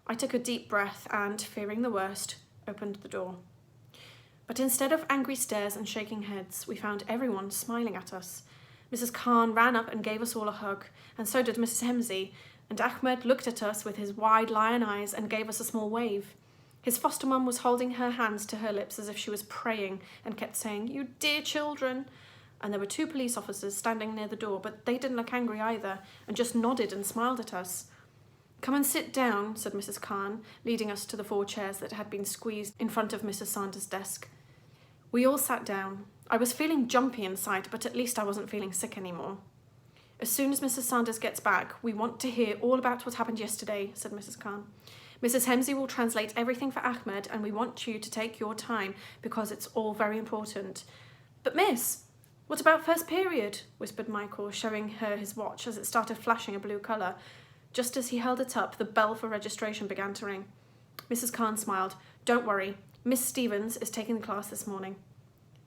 I took a deep breath and, fearing the worst, opened the door. But instead of angry stares and shaking heads, we found everyone smiling at us. Mrs. Khan ran up and gave us all a hug, and so did Mrs. Hemsey, and Ahmed looked at us with his wide lion eyes and gave us a small wave. His foster mum was holding her hands to her lips as if she was praying and kept saying, "You dear children." And there were 2 police officers standing near the door, but they didn't look angry either, and just nodded and smiled at us. "Come and sit down," said Mrs. Khan, leading us to the 4 chairs that had been squeezed in front of Mrs. Sanders' desk. We all sat down. I was feeling jumpy inside, but at least I wasn't feeling sick anymore. "As soon as Mrs. Sanders gets back, we want to hear all about what happened yesterday," said Mrs. Khan. "Mrs. Hemsey will translate everything for Ahmed, and we want you to take your time because it's all very important." "But miss, what about first period?" whispered Michael, showing her his watch as it started flashing a blue colour. Just as he held it up, the bell for registration began to ring. Mrs. Khan smiled. "Don't worry, Miss Stevens is taking the class this morning."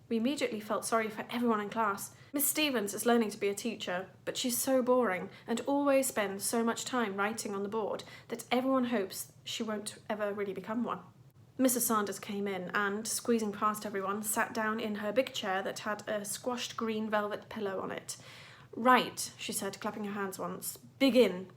We immediately felt sorry for everyone in class. Miss Stevens is learning to be a teacher, but she's so boring and always spends so much time writing on the board that everyone hopes she won't ever really become one. Mrs. Sanders came in and, squeezing past everyone, sat down in her big chair that had a squashed green velvet pillow on it. "Right," she said, clapping her hands once. "Begin."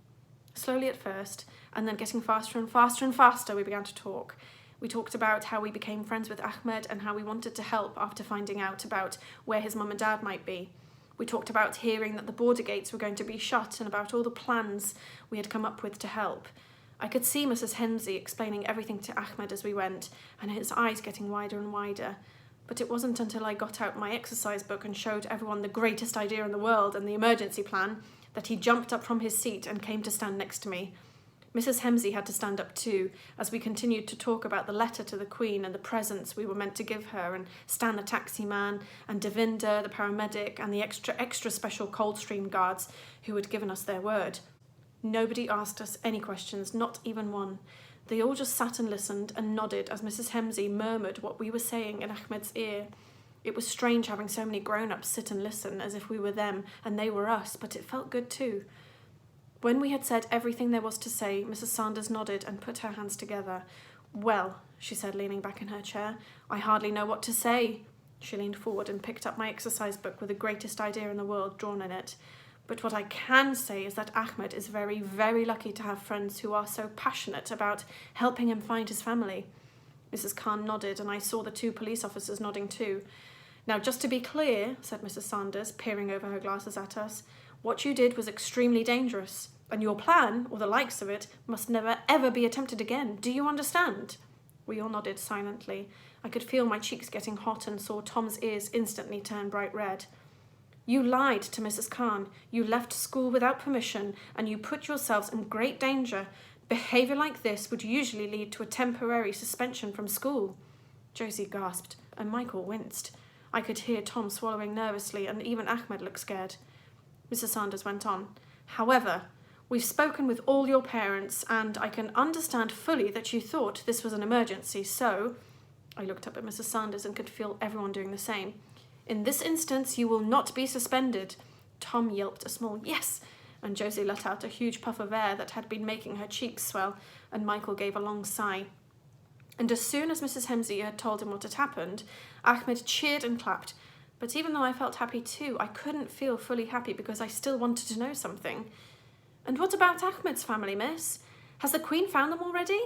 Slowly at first, and then getting faster and faster and faster, we began to talk. We talked about how we became friends with Ahmed and how we wanted to help after finding out about where his mum and dad might be. We talked about hearing that the border gates were going to be shut and about all the plans we had come up with to help. I could see Mrs. Hemsey explaining everything to Ahmed as we went, and his eyes getting wider and wider. But it wasn't until I got out my exercise book and showed everyone the greatest idea in the world and the emergency plan that he jumped up from his seat and came to stand next to me. Mrs. Hemsey had to stand up too, as we continued to talk about the letter to the Queen and the presents we were meant to give her, and Stan the taxi man, and Devinder the paramedic, and the extra special Coldstream guards who had given us their word. Nobody asked us any questions, not even one. They all just sat and listened and nodded as Mrs. Hemsey murmured what we were saying in Ahmed's ear. It was strange having so many grown-ups sit and listen as if we were them and they were us, but it felt good too. When we had said everything there was to say, Mrs. Sanders nodded and put her hands together. "Well," she said, leaning back in her chair, "I hardly know what to say." She leaned forward and picked up my exercise book with the greatest idea in the world drawn in it. "But what I can say is that Ahmed is very, very lucky to have friends who are so passionate about helping him find his family." Mrs. Khan nodded, and I saw the 2 police officers nodding too. "Now, just to be clear," said Mrs. Sanders, peering over her glasses at us, "what you did was extremely dangerous, and your plan, or the likes of it, must never ever be attempted again. Do you understand?" We all nodded silently. I could feel my cheeks getting hot and saw Tom's ears instantly turn bright red. "You lied to Mrs. Khan. You left school without permission, and you put yourselves in great danger. Behaviour like this would usually lead to a temporary suspension from school." Josie gasped, and Michael winced. I could hear Tom swallowing nervously, and even Ahmed looked scared. Mrs. Sanders went on. "However, we've spoken with all your parents, and I can understand fully that you thought this was an emergency, so—" I looked up at Mrs. Sanders and could feel everyone doing the same. "In this instance, you will not be suspended." Tom yelped a small "yes," and Josie let out a huge puff of air that had been making her cheeks swell, and Michael gave a long sigh. And as soon as Mrs. Hemsey had told him what had happened, Ahmed cheered and clapped. But even though I felt happy too, I couldn't feel fully happy because I still wanted to know something. "And what about Ahmed's family, miss? Has the Queen found them already?"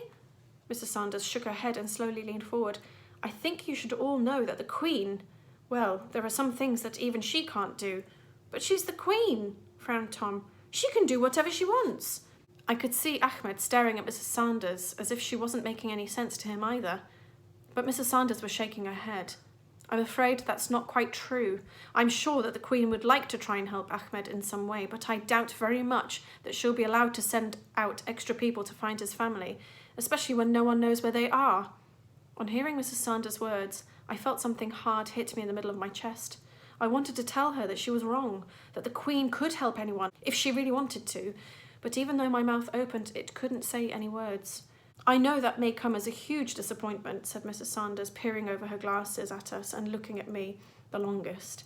Mrs. Sanders shook her head and slowly leaned forward. "I think you should all know that the Queen... Well, there are some things that even she can't do." "But she's the Queen," frowned Tom. "She can do whatever she wants." I could see Ahmed staring at Mrs. Sanders as if she wasn't making any sense to him either. But Mrs. Sanders was shaking her head. "I'm afraid that's not quite true. I'm sure that the Queen would like to try and help Ahmed in some way, but I doubt very much that she'll be allowed to send out extra people to find his family, especially when no one knows where they are." On hearing Mrs. Sanders' words, I felt something hard hit me in the middle of my chest. I wanted to tell her that she was wrong, that the Queen could help anyone if she really wanted to, but even though my mouth opened, it couldn't say any words. "I know that may come as a huge disappointment," said Mrs. Sanders, peering over her glasses at us and looking at me the longest.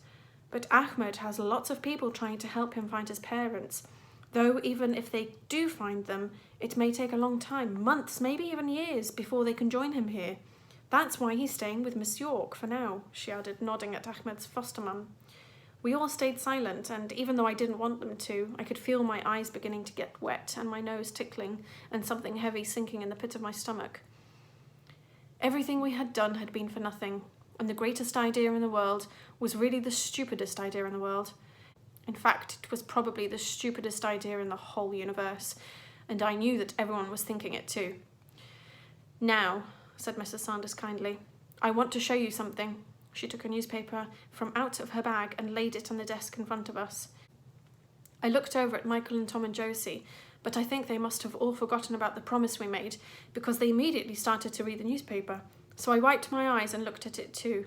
"But Ahmed has lots of people trying to help him find his parents, though even if they do find them, It may take a long time, months, maybe even years, before they can join him here. That's why he's staying with Miss York for now," she added, nodding at Ahmed's foster mum. We all stayed silent, and even though I didn't want them to, I could feel my eyes beginning to get wet and my nose tickling and something heavy sinking in the pit of my stomach. Everything we had done had been for nothing, and the greatest idea in the world was really the stupidest idea in the world. In fact, it was probably the stupidest idea in the whole universe, and I knew that everyone was thinking it too. "Now," said Mrs. Sanders kindly, "I want to show you something." She took a newspaper from out of her bag and laid it on the desk in front of us. I looked over at Michael and Tom and Josie, but I think they must have all forgotten about the promise we made, because they immediately started to read the newspaper. So I wiped my eyes and looked at it too.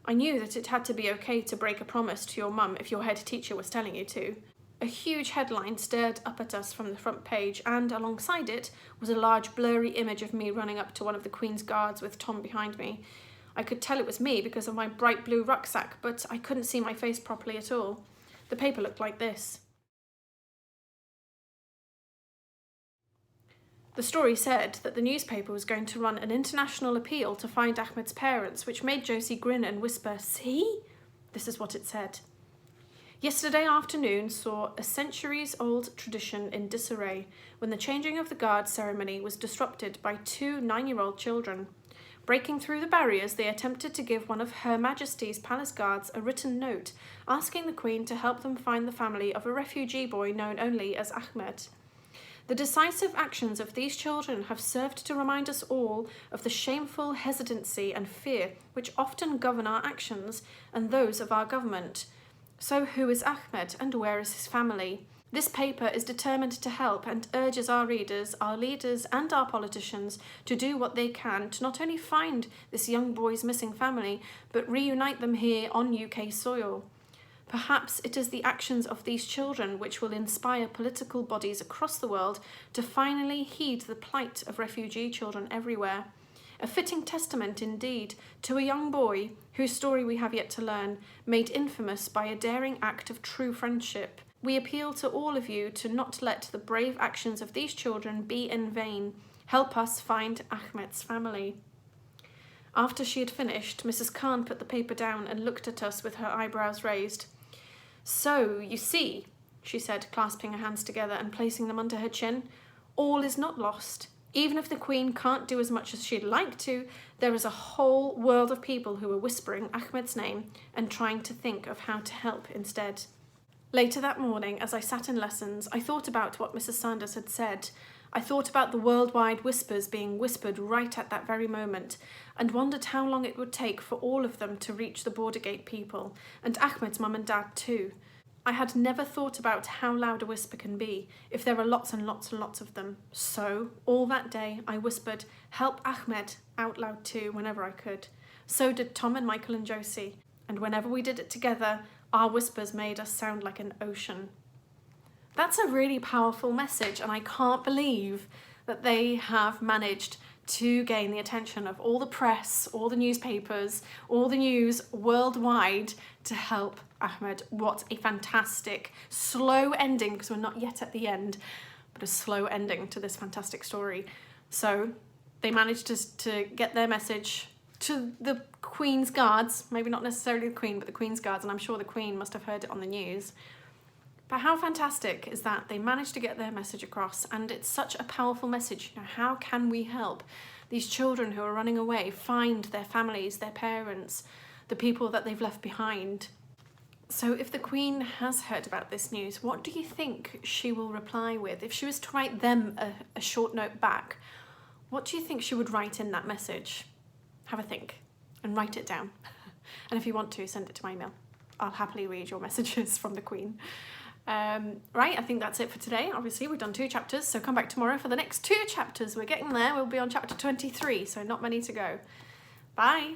I knew that it had to be okay to break a promise to your mum if your head teacher was telling you to. A huge headline stared up at us from the front page, and alongside it was a large blurry image of me running up to one of the Queen's Guards with Tom behind me. I could tell it was me because of my bright blue rucksack, but I couldn't see my face properly at all. The paper looked like this. The story said that the newspaper was going to run an international appeal to find Ahmed's parents, which made Josie grin and whisper, "See?" This is what it said. "Yesterday afternoon saw a centuries-old tradition in disarray when the changing of the guard ceremony was disrupted by two 9-year-old children. Breaking through the barriers, they attempted to give one of Her Majesty's Palace Guards a written note asking the Queen to help them find the family of a refugee boy known only as Ahmed. The decisive actions of these children have served to remind us all of the shameful hesitancy and fear which often govern our actions and those of our government. So who is Ahmed, and where is his family? This paper is determined to help and urges our readers, our leaders and our politicians to do what they can to not only find this young boy's missing family, but reunite them here on UK soil. Perhaps it is the actions of these children which will inspire political bodies across the world to finally heed the plight of refugee children everywhere. A fitting testament indeed to a young boy whose story we have yet to learn, made infamous by a daring act of true friendship. We appeal to all of you to not let the brave actions of these children be in vain. Help us find Ahmed's family." After she had finished, Mrs. Khan put the paper down and looked at us with her eyebrows raised. "So, you see," she said, clasping her hands together and placing them under her chin, "all is not lost. Even if the Queen can't do as much as she'd like to, there is a whole world of people who are whispering Ahmed's name and trying to think of how to help instead." Later that morning, as I sat in lessons, I thought about what Mrs. Sanders had said. I thought about the worldwide whispers being whispered right at that very moment, and wondered how long it would take for all of them to reach the Bordergate people, and Ahmed's mum and dad too. I had never thought about how loud a whisper can be, if there are lots and lots and lots of them. So, all that day, I whispered, "Help Ahmed," out loud too, whenever I could. So did Tom and Michael and Josie, and whenever we did it together, our whispers made us sound like an ocean. That's a really powerful message, and I can't believe that they have managed to gain the attention of all the press, all the newspapers, all the news worldwide to help Ahmed. What a fantastic, slow ending, because we're not yet at the end, but a slow ending to this fantastic story. So they managed to get their message to the Queen's Guards, maybe not necessarily the Queen, but the Queen's Guards, and I'm sure the Queen must have heard it on the news. But how fantastic is that they managed to get their message across, and it's such a powerful message. You know, how can we help these children who are running away find their families, their parents, the people that they've left behind? So if the Queen has heard about this news, what do you think she will reply with? If she was to write them a short note back, what do you think she would write in that message? Have a think and write it down. And if you want to, send it to my email. I'll happily read your messages from the Queen. Right, I think that's it for today. Obviously, we've done 2 chapters, so come back tomorrow for the next 2 chapters. We're getting there. We'll be on chapter 23, so not many to go. Bye.